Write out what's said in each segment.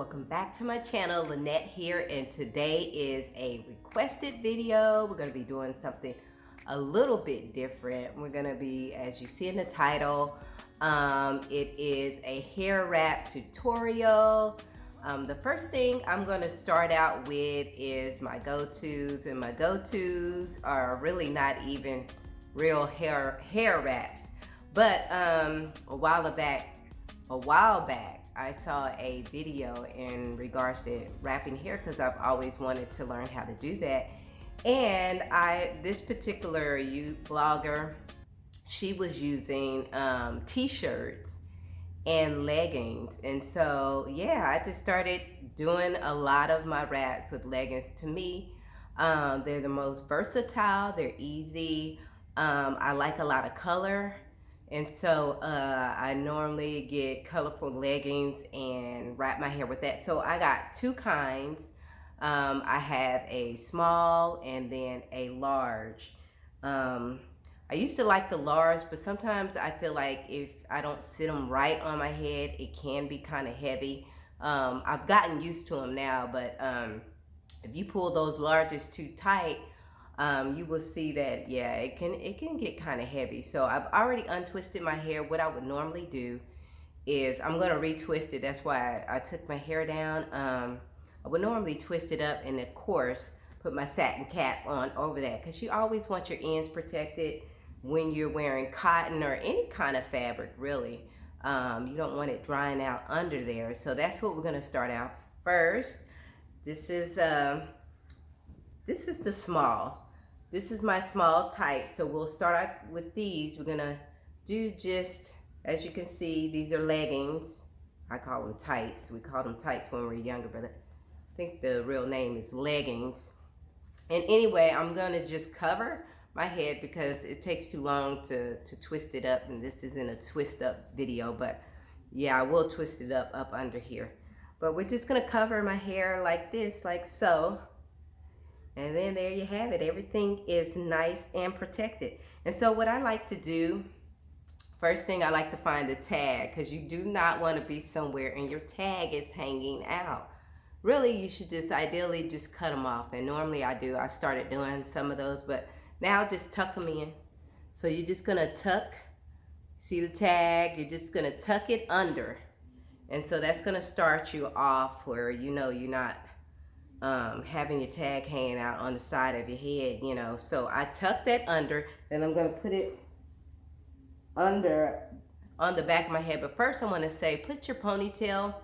welcome back to my channel. Lynette here, and today is a requested video. We're going to be doing something a little bit different. We're going to be, as you see in the title, it is a hair wrap tutorial. The first thing I'm going to start out with is my go-tos, and my go-tos are really not even real hair wraps. But a while back, I saw a video in regards to wrapping hair because I've always wanted to learn how to do that. And this particular blogger, she was using t-shirts and leggings. And so, yeah, I just started doing a lot of my wraps with leggings. To me, they're the most versatile, they're easy. I like a lot of color. And so I normally get colorful leggings and wrap my hair with that. So I got two kinds. I have a small and then a large. I used to like the large, but sometimes I feel like if I don't sit them right on my head, it can be kind of heavy. I've gotten used to them now, but if you pull those larges too tight, you will see that, yeah, it can get kind of heavy. So I've already untwisted my hair. What I would normally do is I'm going to retwist it. That's why I took my hair down. I would normally twist it up and, of course, put my satin cap on over that, because you always want your ends protected when you're wearing cotton or any kind of fabric, really. You don't want it drying out under there. So that's what we're going to start out first. This is the small. This is my small tights. So we'll start out with these. We're gonna do just, as you can see, these are leggings. I call them tights. We called them tights when we were younger, but I think the real name is leggings. And anyway, I'm gonna just cover my head because it takes too long to twist it up, and this isn't a twist up video, but yeah, I will twist it up under here. But we're just gonna cover my hair like this, like so. And then there you have it. Everything is nice and protected. And so what I like to do, first thing, I like to find the tag, because you do not want to be somewhere and your tag is hanging out. Really, you should just ideally just cut them off. And normally I do. I started doing some of those, but now just tuck them in. So you're just going to tuck, see the tag, you're just going to tuck it under. And so that's going to start you off where you know you're not having your tag hanging out on the side of your head, you know. So I tuck that under, then I'm going to put it under on the back of my head. But first I want to say, put your ponytail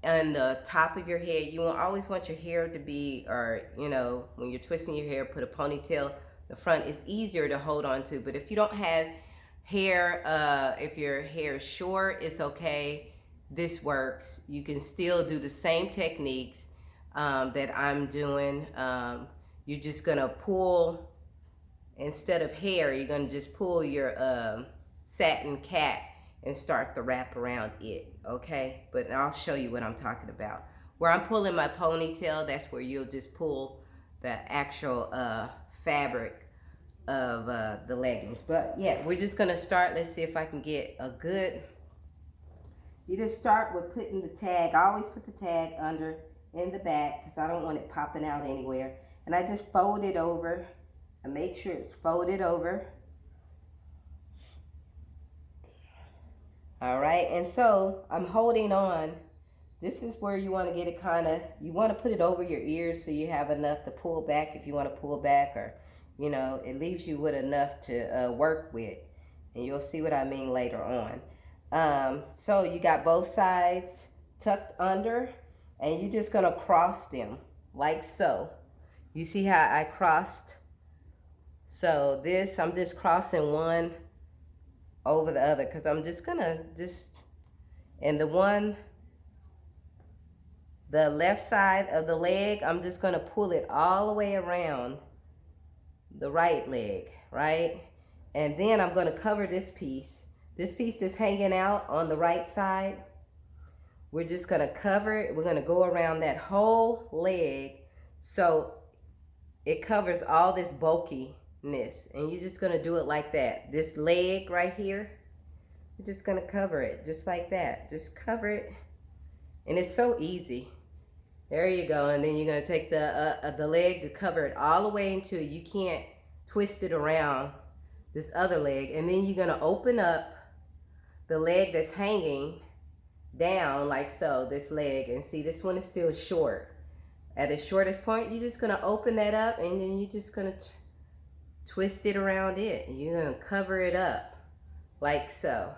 on the top of your head. You will always want your hair to be, or you know, when you're twisting your hair, put a ponytail. The front is easier to hold on to, but if you don't have hair, if your hair is short, it's okay. This works. You can still do the same techniques that I'm doing. You're just gonna pull, instead of hair, you're gonna just pull your satin cap and start the wrap around it, okay? But I'll show you what I'm talking about. Where I'm pulling my ponytail, that's where you'll just pull the actual fabric of the leggings. But yeah, we're just gonna start. Let's see if I can get a good, you just start with putting the tag. I always put the tag under in the back because I don't want it popping out anywhere. And I just fold it over and make sure it's folded over. All right, and so I'm holding on. This is where you want to get it kind of, you want to put it over your ears so you have enough to pull back if you want to pull back, or you know, it leaves you with enough to work with. And you'll see what I mean later on. So you got both sides tucked under, and you're just gonna cross them like so. You see how I crossed? So this, I'm just crossing one over the other, because I'm just gonna and the left side of the leg, I'm just gonna pull it all the way around the right leg, right? And then I'm gonna cover this piece that's hanging out on the right side. We're just gonna cover it. We're gonna go around that whole leg so it covers all this bulkiness. And you're just gonna do it like that. This leg right here, you're just gonna cover it just like that. Just cover it And it's so easy. There you go. And then you're going to take the leg to cover it all the way into it. You can't twist it around this other leg. And then you're going to open up the leg that's hanging down like so, this leg. And see, this one is still short. At the shortest point, you're just going to open that up, and then you're just going to twist it around it. You're going to cover it up like so.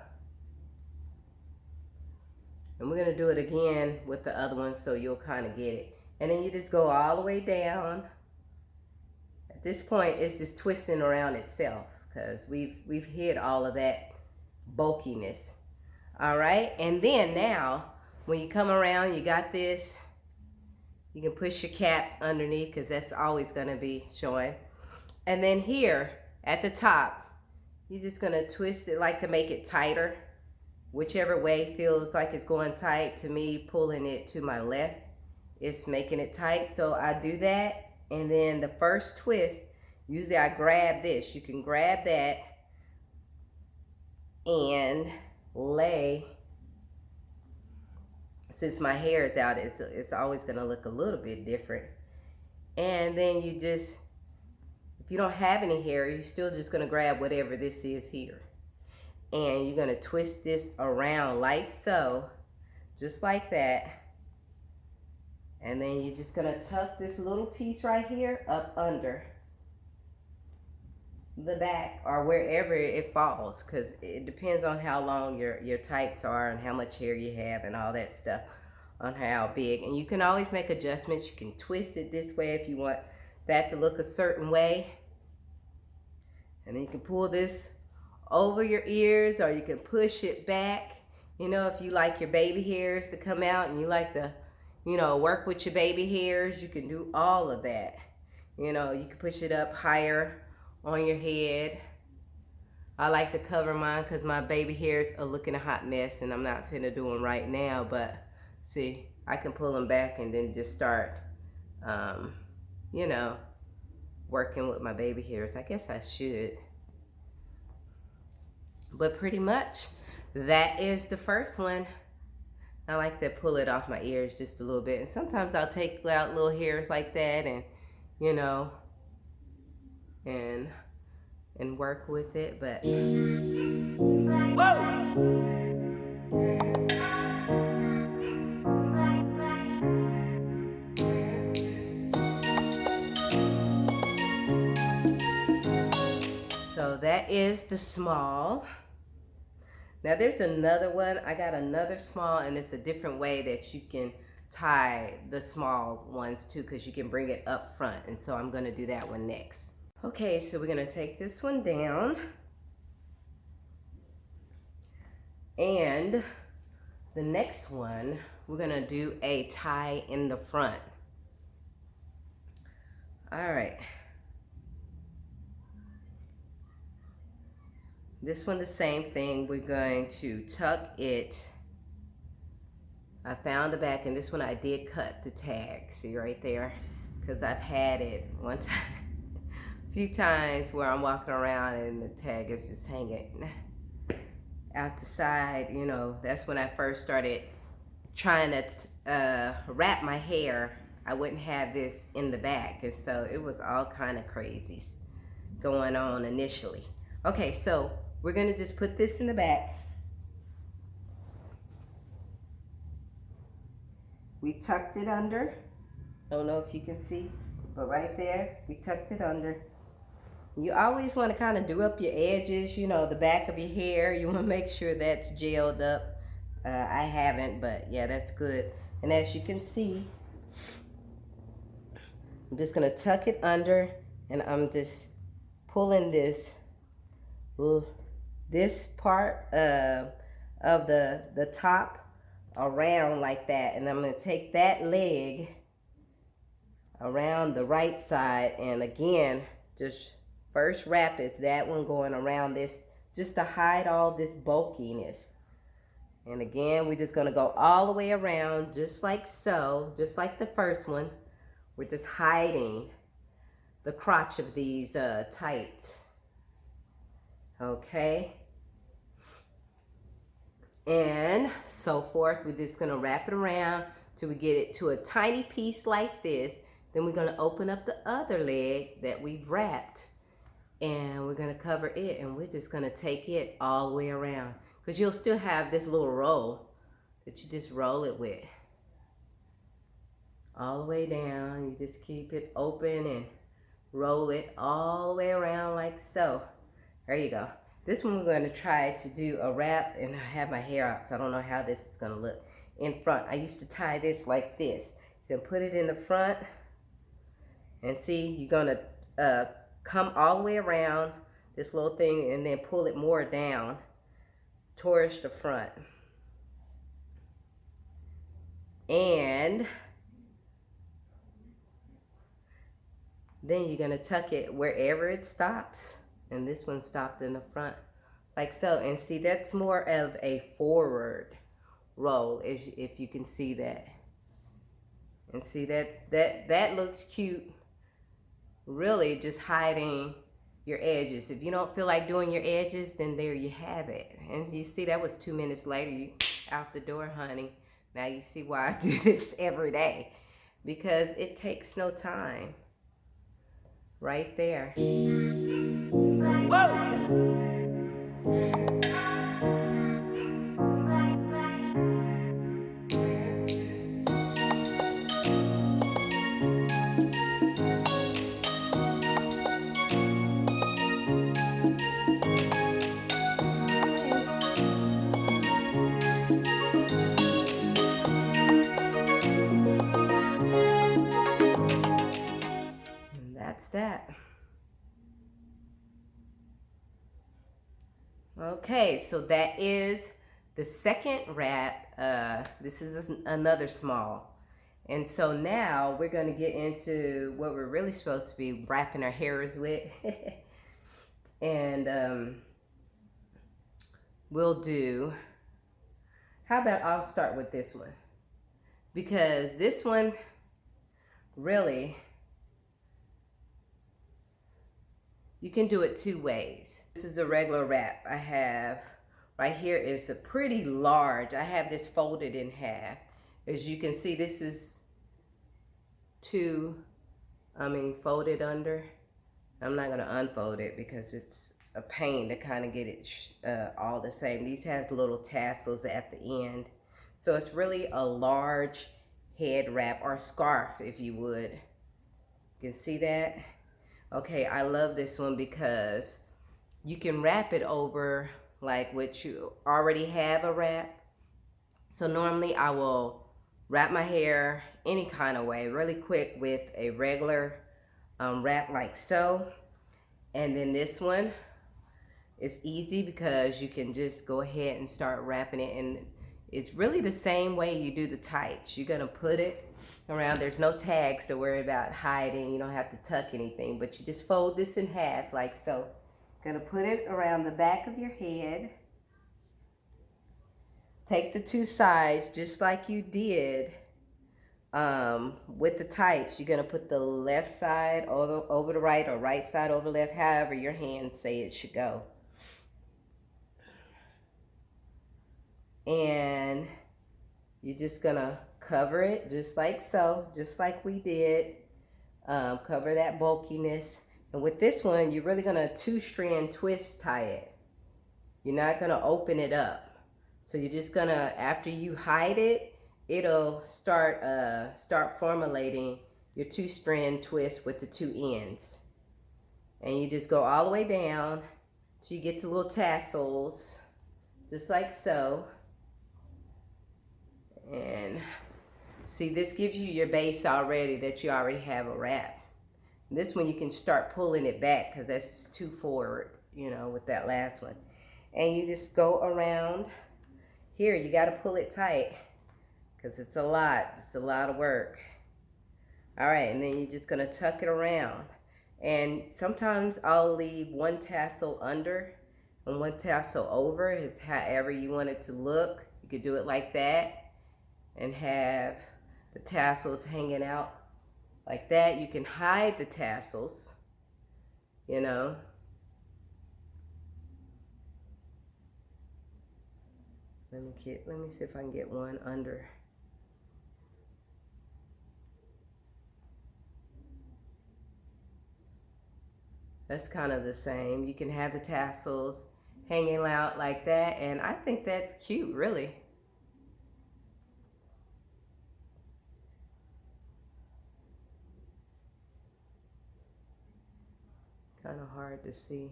And we're going to do it again with the other one so you'll kind of get it. And then you just go all the way down. At this point, it's just twisting around itself because we've hid all of that bulkiness. All right, and then now when you come around, you got this. You can push your cap underneath because that's always going to be showing. And then here at the top, you're just going to twist it like to make it tighter. Whichever way feels like it's going tight. To me, pulling it to my left is making it tight. So I do that. And then the first twist, usually I grab this. You can grab that and lay. Since my hair is out, it's always going to look a little bit different. And then you just, if you don't have any hair, you're still just going to grab whatever this is here. And you're going to twist this around like so, just like that. And then you're just going to tuck this little piece right here up under the back or wherever it falls, because it depends on how long your tights are and how much hair you have and all that stuff, on how big. And you can always make adjustments. You can twist it this way if you want that to look a certain way. And then you can pull this over your ears, or you can push it back. You know, if you like your baby hairs to come out and you like to, you know, work with your baby hairs, you can do all of that. You know, you can push it up higher on your head. I like to cover mine because my baby hairs are looking a hot mess and I'm not finna do them right now, but see, I can pull them back and then just start, you know, working with my baby hairs. I guess I should. But pretty much, that is the first one. I like to pull it off my ears just a little bit. And sometimes I'll take out little hairs like that and, you know, and work with it. But, whoa! So that is the small. Now there's another one. I got another small, and it's a different way that you can tie the small ones too, because you can bring it up front. And so I'm going to do that one next. Okay, so we're going to take this one down. And the next one, we're going to do a tie in the front. All right. This one, the same thing. We're going to tuck it. I found the back, and this one I did cut the tag. See right there? Because I've had it one time, a few times where I'm walking around and the tag is just hanging out the side. You know, that's when I first started trying to wrap my hair. I wouldn't have this in the back, and so it was all kind of crazy going on initially. Okay, so we're gonna just put this in the back. We tucked it under. Don't know if you can see, but right there, we tucked it under. You always want to kind of do up your edges, you know, the back of your hair. You want to make sure that's gelled up. I haven't, but yeah, that's good. And as you can see, I'm just gonna tuck it under, and I'm just pulling this part of the top around like that, and I'm going to take that leg around the right side, and again, just first wrap is that one going around this, just to hide all this bulkiness. And again, we're just going to go all the way around, just like so, just like the first one. We're just hiding the crotch of these tights. Okay. and so forth. We're just gonna wrap it around till we get it to a tiny piece like this. Then we're gonna open up the other leg that we've wrapped, and we're gonna cover it, and we're just gonna take it all the way around, because you'll still have this little roll that you just roll it with. All the way down, you just keep it open and roll it all the way around like so. There you go. This one we're going to try to do a wrap, and I have my hair out, so I don't know how this is going to look in front. I used to tie this like this. So put it in the front, and see, you're going to come all the way around this little thing, and then pull it more down towards the front. And then you're going to tuck it wherever it stops. And this one stopped in the front like so. And see, that's more of a forward roll, if you can see that. And see, that looks cute. Really just hiding your edges. If you don't feel like doing your edges, then there you have it. And you see, that was 2 minutes later. You out the door, honey. Now you see why I do this every day, because it takes no time. Right there. Whoa! And that's that. Okay, so that is the second wrap. This is another small. And so now we're going to get into what we're really supposed to be wrapping our hairs with. And we'll do, how about I'll start with this one. Because this one really, you can do it two ways. This is a regular wrap. I have right here is a pretty large. I have this folded in half. As you can see, this is folded under. I'm not gonna unfold it because it's a pain to kind of get it all the same. These has little tassels at the end. So it's really a large head wrap, or scarf if you would. You can see that? Okay, I love this one because you can wrap it over like what you already have a wrap. So normally I will wrap my hair any kind of way, really quick, with a regular wrap like so. And then this one is easy because you can just go ahead and start wrapping it. And it's really the same way you do the tights. You're gonna put it around. There's no tags to worry about hiding. You don't have to tuck anything, but you just fold this in half like so. Gonna put it around the back of your head. Take the two sides just like you did with the tights. You're gonna put the left side over the right, or right side over left, however your hands say it should go. And you're just gonna cover it just like so, just like we did. Cover that bulkiness. And with this one, you're really gonna 2-strand twist tie it. You're not gonna open it up. So you're just gonna, after you hide it, it'll start formulating your 2-strand twist with the 2 ends. And you just go all the way down till you get to little tassels, just like so. And see, this gives you your base already, that you already have a wrap. This one you can start pulling it back because that's just too forward, you know, with that last one. And you just go around here. You got to pull it tight because it's a lot. It's a lot of work. All right, and then you're just going to tuck it around. And sometimes I'll leave one tassel under and one tassel over. It's however you want it to look. You could do it like that and have the tassels hanging out like that. You can hide the tassels, you know. Let me see if I can get one under. That's kind of the same. You can have the tassels hanging out like that, and I think that's cute, really. Kind of hard to see.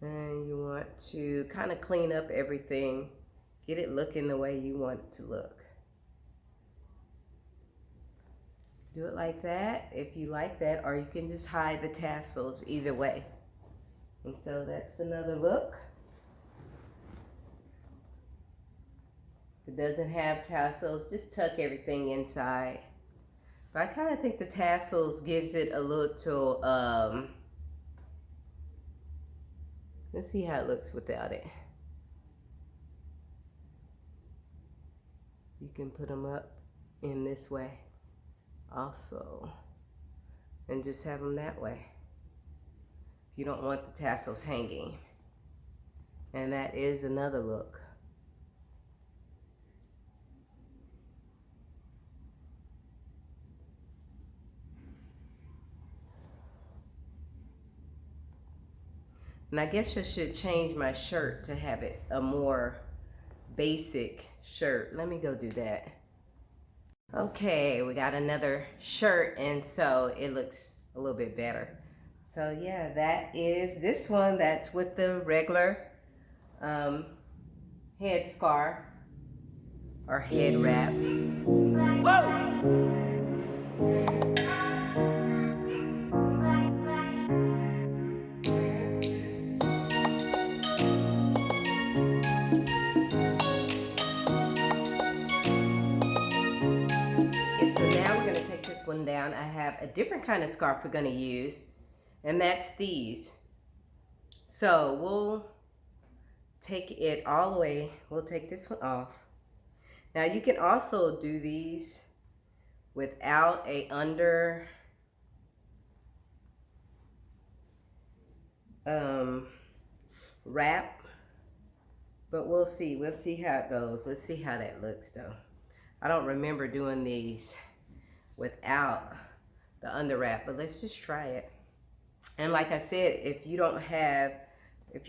And you want to kind of clean up everything, get it looking the way you want it to look. Do it like that if you like that, or you can just hide the tassels, either way. And so that's another look. If it doesn't have tassels, just tuck everything inside. But I kind of think the tassels gives it a little, let's see how it looks without it. You can put them up in this way also, and just have them that way if you don't want the tassels hanging. And that is another look. And I guess I should change my shirt to have it a more basic shirt. Let me go do that. Okay, we got another shirt, and so it looks a little bit better. So yeah, that is this one. That's with the regular head scarf or head wrap. Whoa! One down. I have a different kind of scarf we're going to use, and that's these. So we'll take it all the way. We'll take this one off. Now you can also do these without a under wrap, but we'll see how it goes. Let's see how that looks though. I don't remember doing these without the under wrap, but let's just try it. And like I said, if you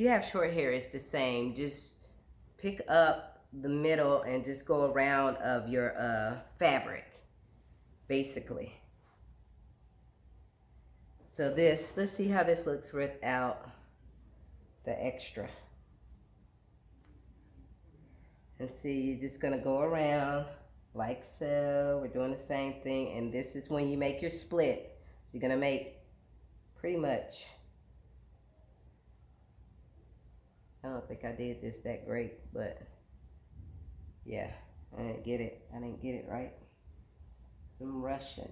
have short hair, it's the same. Just pick up the middle and just go around of your fabric, basically. So let's see how this looks without the extra. And see, you're just gonna go around like so. We're doing the same thing, and this is when you make your split. So you're gonna make pretty much, I don't think I did this that great, but yeah, I didn't get it right. Some Russian.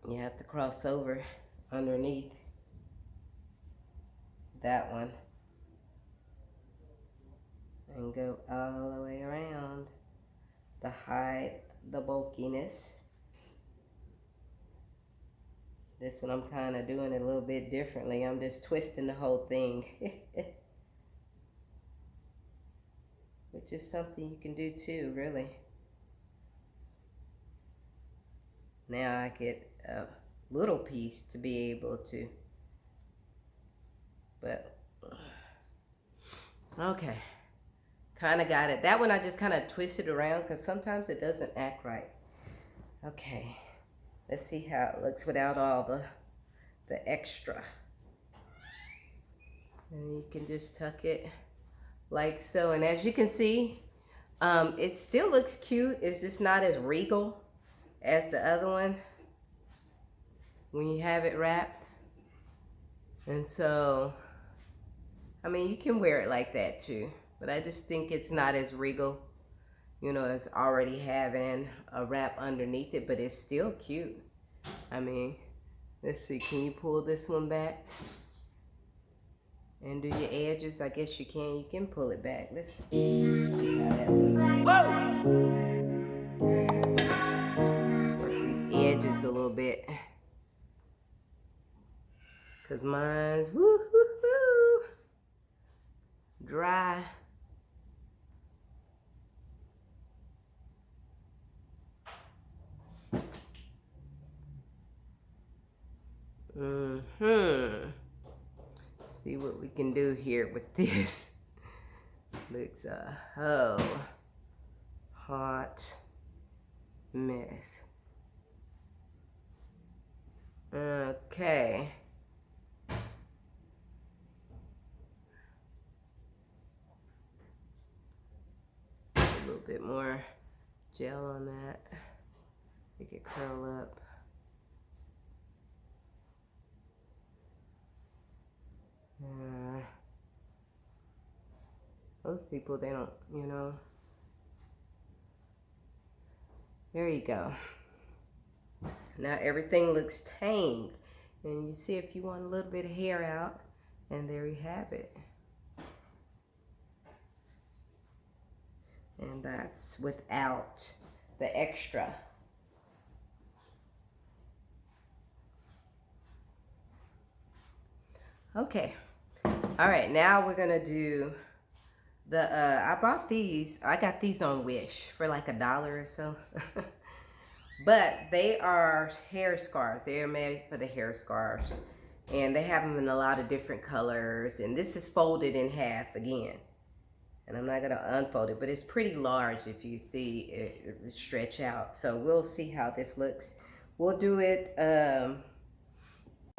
You have to cross over underneath that one and go all the way around to hide the bulkiness. This one I'm kind of doing it a little bit differently. I'm just twisting the whole thing. Which is something you can do too, really. Now I get a little piece to be able to, but okay. Kind of got it. That one I just kind of twisted around because sometimes it doesn't act right. Okay, let's see how it looks without all the extra. And you can just tuck it like so. And as you can see, it still looks cute. It's just not as regal as the other one when you have it wrapped. And so, I mean, you can wear it like that too. But I just think it's not as regal, you know, as already having a wrap underneath it, but it's still cute. I mean, let's see, can you pull this one back and do your edges? I guess you can. You can pull it back. Let's see how that looks. Whoa! just a little bit. Cause mine's woo dry. See what we can do here with this. Looks a whole hot mess. Okay. A little bit more gel on that. Make it curl up. Those people, they don't, you know. There you go. Now everything looks tamed. And you see if you want a little bit of hair out, and there you have it. And that's without the extra. Okay. All right, now we're gonna do the, I bought these, I got these on Wish for like $1 or so. But they are hair scarves. They are made for the hair scarves. And they have them in a lot of different colors. And this is folded in half again. And I'm not gonna unfold it, but it's pretty large if you see it stretch out. So we'll see how this looks. We'll do it,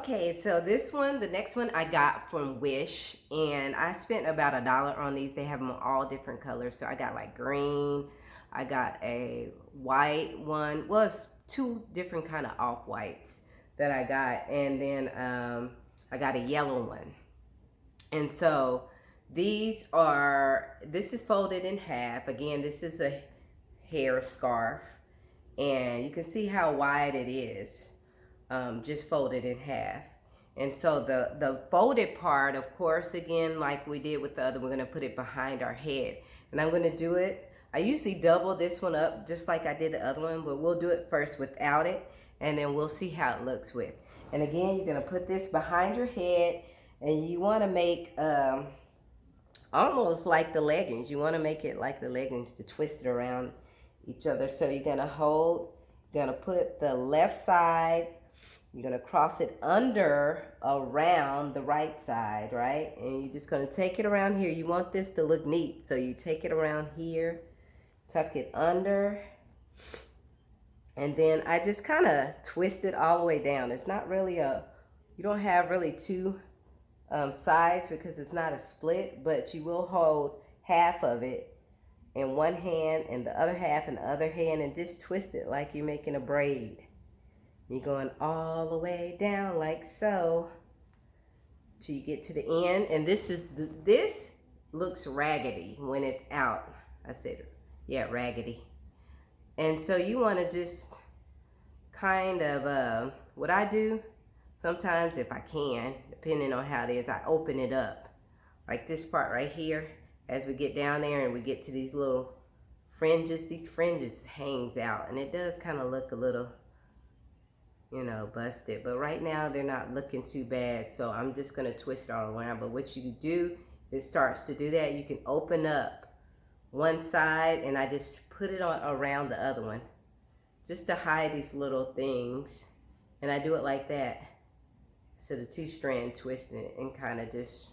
okay, so this one, the next one I got from Wish, and I spent about $1 on these. They have them all different colors. So I got like green, I got a white one. Well, it's 2 different kind of off-whites that I got. And then I got a yellow one. And so this is folded in half. Again, this is a hair scarf. And you can see how wide it is. Just folded in half. And so the folded part, of course, again, like we did with the other, we're going to put it behind our head. And I'm going to do it. I usually double this one up just like I did the other one, but we'll do it first without it, and then we'll see how it looks with. And again, you're going to put this behind your head, and you want to make almost like the leggings. You want to make it like the leggings to twist it around each other. So you're going to put the left side, you're going to cross it around the right side, right? And you're just going to take it around here. You want this to look neat. So you take it around here, tuck it under, and then I just kind of twist it all the way down. It's not really you don't have really 2 sides because it's not a split, but you will hold half of it in one hand and the other half in the other hand, and just twist it like you're making a braid. You're going all the way down like so till you get to the end. And this looks raggedy when it's out. I said, yeah, raggedy. And so you want to just kind of, what I do, sometimes if I can, depending on how it is, I open it up. Like this part right here, as we get down there and we get to these little fringes, these fringes hangs out. And it does kind of look a little, you know, busted. But right now they're not looking too bad. So I'm just going to twist it all around. But what you do, it starts to do that. You can open up one side, and I just put it on around the other one just to hide these little things. And I do it like that. So the 2-strand twisting it and kind of just,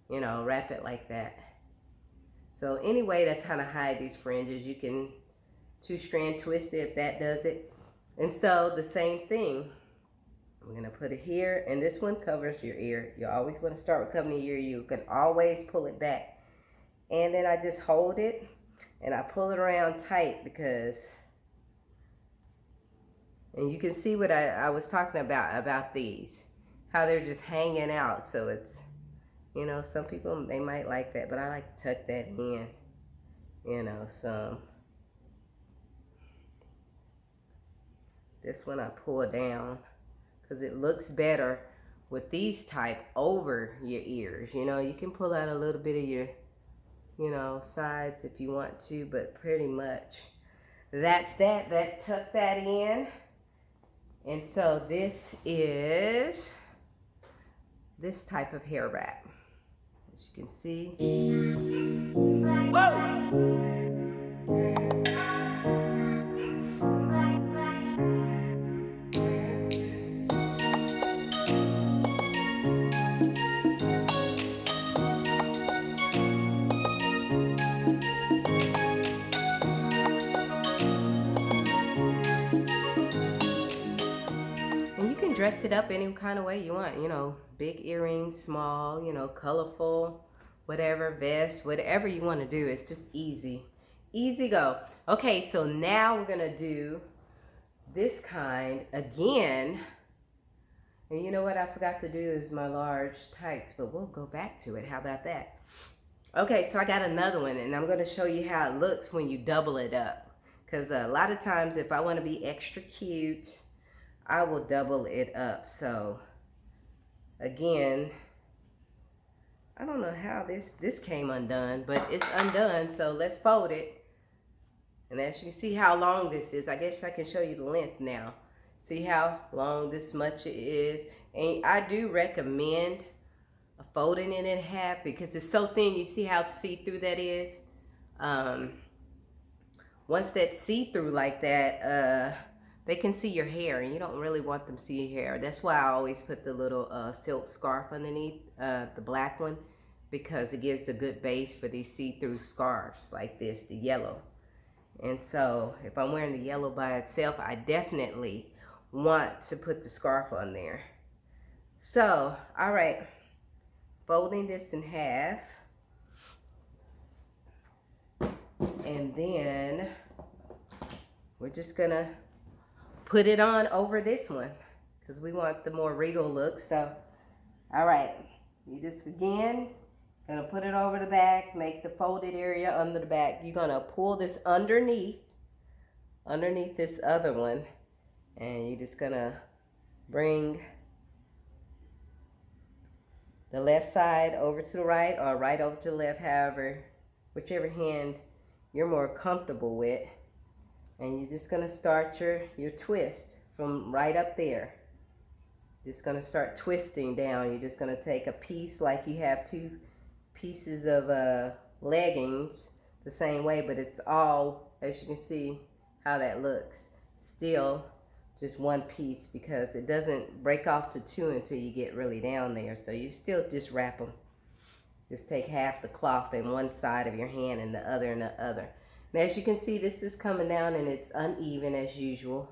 you know, wrap it like that. So any way to kind of hide these fringes, you can 2-strand twist it if that does it. And so the same thing, I'm going to put it here, and this one covers your ear. You always want to start with covering your ear. You can always pull it back. And then I just hold it, and I pull it around tight because, and you can see what I was talking about these, how they're just hanging out. So it's, you know, some people, they might like that, but I like to tuck that in, you know, some. This one I pull down because it looks better with these type over your ears. You know, you can pull out a little bit of your, you know, sides if you want to, but pretty much that's that. Tuck that in. And so this is this type of hair wrap. As you can see. Whoa! And you can dress it up any kind of way you want, you know, big earrings, small, you know, colorful, whatever, vest, whatever you want to do. It's just easy. Easy go. Okay, so now we're going to do this kind again. And you know what I forgot to do is my large tights, but we'll go back to it. How about that? Okay, so I got another one, and I'm going to show you how it looks when you double it up. Because a lot of times if I want to be extra cute, I will double it up. So again, I don't know how this came undone, but it's undone. So let's fold it. And as you can see how long this is, I guess I can show you the length now. See how long this much it is. And I do recommend folding it in half because it's so thin. You see how see-through that is? Once that's see-through like that, they can see your hair, and you don't really want them to see your hair. That's why I always put the little silk scarf underneath, the black one, because it gives a good base for these see-through scarves like this, the yellow. And so if I'm wearing the yellow by itself, I definitely want to put the scarf on there. So, all right, folding this in half. And then we're just gonna put it on over this one because we want the more regal look. So, all right, you just again gonna put it over the back, make the folded area under the back. You're gonna pull this underneath this other one, and you're just gonna bring the left side over to the right or right over to the left, however, whichever hand you're more comfortable with. And you're just gonna start your twist from right up there. Just gonna start twisting down. You're just gonna take a piece like you have two pieces of leggings the same way, but it's all, as you can see how that looks, still just one piece because it doesn't break off to two until you get really down there. So you still just wrap them. Just take half the cloth in one side of your hand and the other in the other. And as you can see, this is coming down and it's uneven as usual.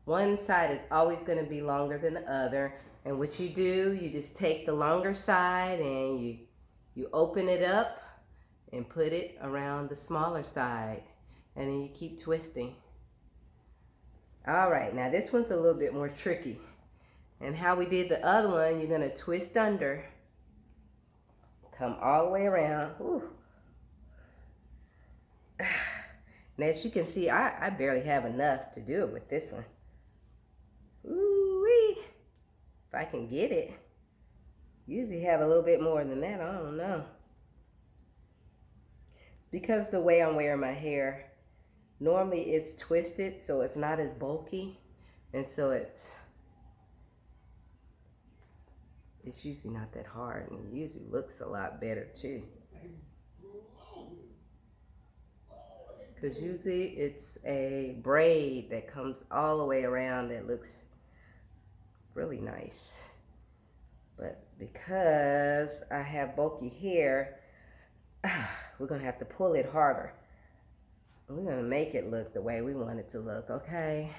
One side is always going to be longer than the other. And what you do, you just take the longer side and you open it up and put it around the smaller side. And then you keep twisting. All right, now this one's a little bit more tricky. And how we did the other one, you're going to twist under, come all the way around. Ooh. And as you can see, I barely have enough to do it with this one. Ooh-wee. If I can get it. Usually have a little bit more than that. I don't know. It's because the way I'm wearing my hair, normally it's twisted, so it's not as bulky. And so it's usually not that hard. And it usually looks a lot better too. Because usually it's a braid that comes all the way around that looks really nice. But because I have bulky hair, we're going to have to pull it harder. We're going to make it look the way we want it to look, okay?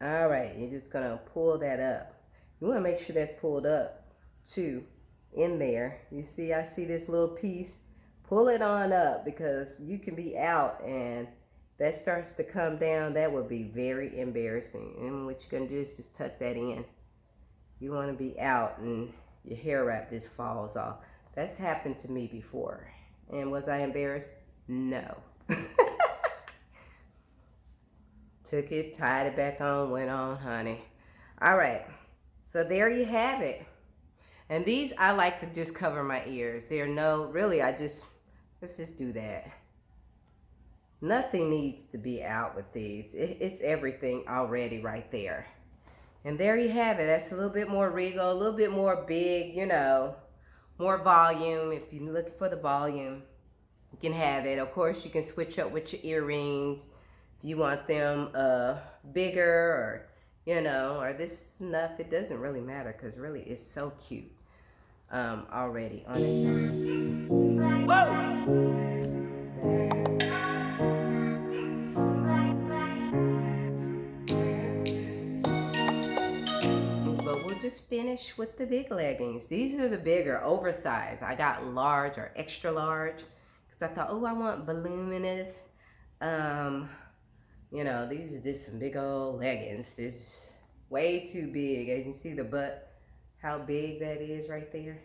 All right, you're just going to pull that up. You want to make sure that's pulled up too in there. You see, I see this little piece. Pull it on up because you can be out and that starts to come down. That would be very embarrassing. And what you're going to do is just tuck that in. You want to be out and your hair wrap just falls off. That's happened to me before. And was I embarrassed? No. Took it, tied it back on, went on, honey. All right. So there you have it. And these, I like to just cover my ears. Let's just do that. Nothing needs to be out with these. It's everything already right there. And there you have it. That's a little bit more regal, a little bit more big, you know, more volume. If you're looking for the volume, you can have it. Of course, you can switch up with your earrings if you want them bigger, or, you know, or this enough. It doesn't really matter because really it's so cute already on its own. Whoa! But we'll just finish with the big leggings. These are the bigger, oversized. I got large or extra large because I thought, oh, I want voluminous. You know, these are just some big old leggings. This is way too big. As you see the butt, how big that is right there.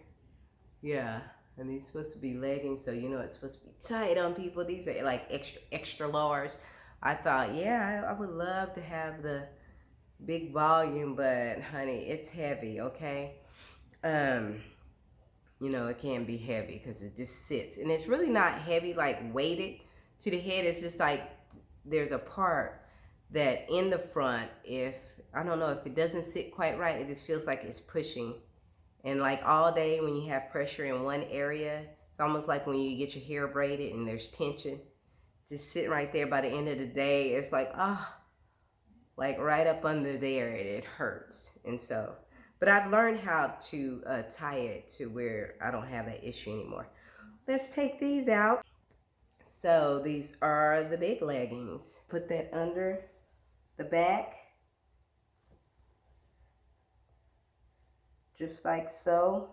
Yeah, and these supposed to be leggings, so you know it's supposed to be tight on people. These are like extra large. I thought, yeah, I would love to have the big volume, but honey, it's heavy, okay? You know, it can be heavy because it just sits. And it's really not heavy, like weighted to the head. It's just like there's a part that in the front, if, I don't know, if it doesn't sit quite right, it just feels like it's pushing. And like all day when you have pressure in one area, it's almost like when you get your hair braided and there's tension. Just sitting right there by the end of the day, it's like, ah. Like right up under there, it hurts. And so, but I've learned how to tie it to where I don't have that issue anymore. Let's take these out. So these are the big leggings. Put that under the back, just like so.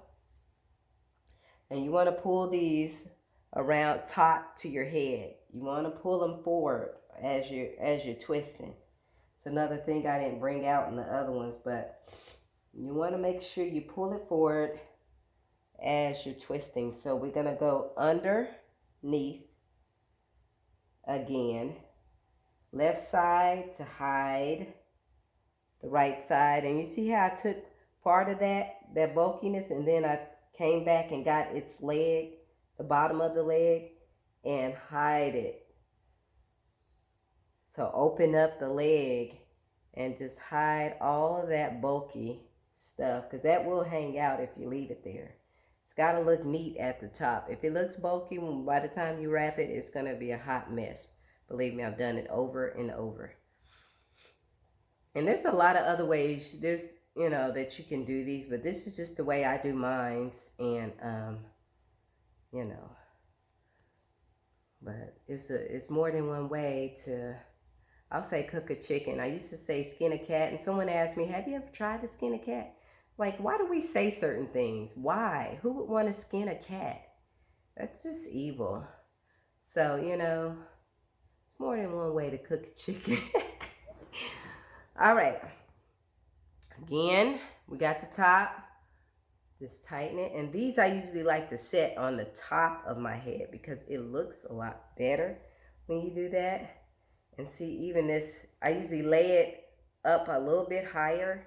And you want to pull these around top to your head. You want to pull them forward as you're twisting. It's another thing I didn't bring out in the other ones, but you want to make sure you pull it forward as you're twisting. So we're going to go underneath again. Left side to hide the right side. And you see how I took part of that bulkiness, and then I came back and got its leg, the bottom of the leg, and hide it. So open up the leg and just hide all of that bulky stuff, because that will hang out if you leave it there. It's got to look neat at the top. If it looks bulky, by the time you wrap it, it's going to be a hot mess. Believe me, I've done it over and over. And there's a lot of other ways, there's, you know, that you can do these, but this is just the way I do mines. And, you know, but it's more than one way to, I'll say cook a chicken. I used to say skin a cat, and someone asked me, have you ever tried to skin a cat? Like, why do we say certain things? Why? Who would want to skin a cat? That's just evil. So, you know, it's more than one way to cook a chicken. All right. Again, we got the top. Just tighten it. And these I usually like to set on the top of my head because it looks a lot better when you do that. And see, even this, I usually lay it up a little bit higher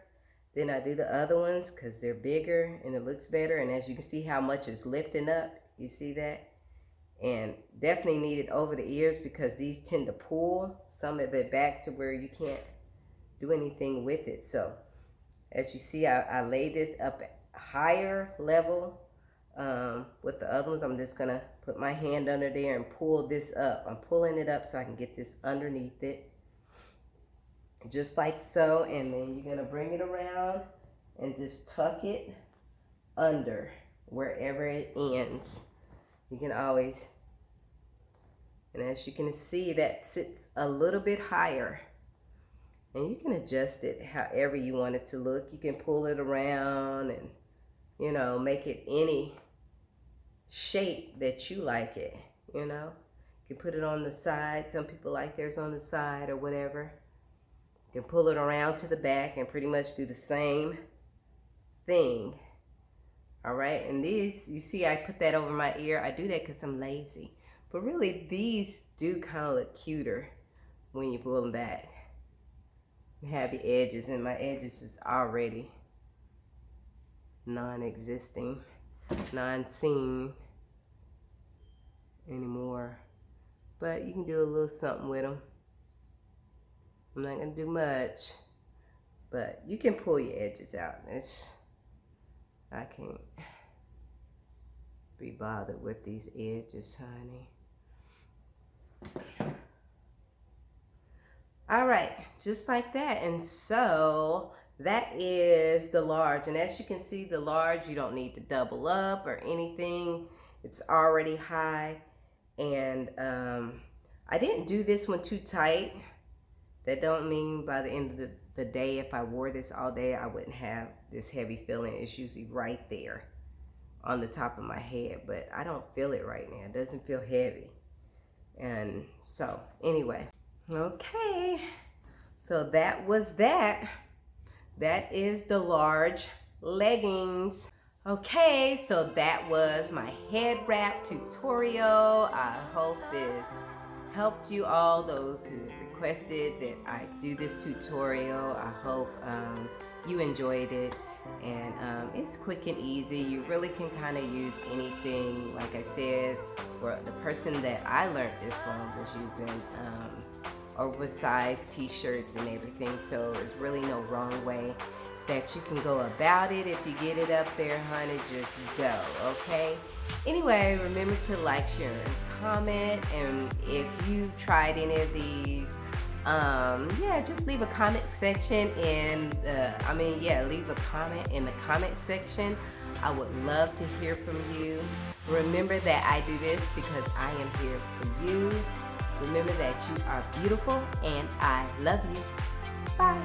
than I do the other ones because they're bigger and it looks better. And as you can see how much it's lifting up, you see that? And definitely need it over the ears because these tend to pull some of it back to where you can't do anything with it. So as you see, I lay this up at higher level. With the other ones, I'm just gonna put my hand under there and pull this up. I'm pulling it up so I can get this underneath it, just like so. And then you're gonna bring it around and just tuck it under wherever it ends. You can always, and as you can see, that sits a little bit higher, and you can adjust it however you want it to look. You can pull it around and, you know, make it any shape that you like it, you know. You can put it on the side. Some people like theirs on the side or whatever. You can pull it around to the back and pretty much do the same thing. All right, and these, you see I put that over my ear. I do that because I'm lazy. But really, these do kind of look cuter when you pull them back. Have the edges, and my edges is already non-existing, non-seen anymore. but you can do a little something with them. I'm not gonna do much, but you can pull your edges out. I can't be bothered with these edges, honey. All right, just like that. And so that is the large. And as you can see, the large, you don't need to double up or anything. It's already high. And I didn't do this one too tight. That don't mean by the end of the day, if I wore this all day, I wouldn't have this heavy feeling. It's usually right there on the top of my head, but I don't feel it right now. It doesn't feel heavy. And so anyway, okay, so that was that. That is the large leggings. Okay, so that was my head wrap tutorial. I hope this helped you all, those who requested that I do this tutorial. I hope you enjoyed it. And it's quick and easy. You really can kind of use anything. Like I said, for the person that I learned this from was using oversized t-shirts and everything. So there's really no wrong way that you can go about it. If you get it up there, honey, just go, okay? Anyway, remember to like, share, and comment. And if you tried any of these, yeah, just leave a comment section leave a comment in the comment section. I would love to hear from you. Remember that I do this because I am here for you. Remember that you are beautiful and I love you. Bye.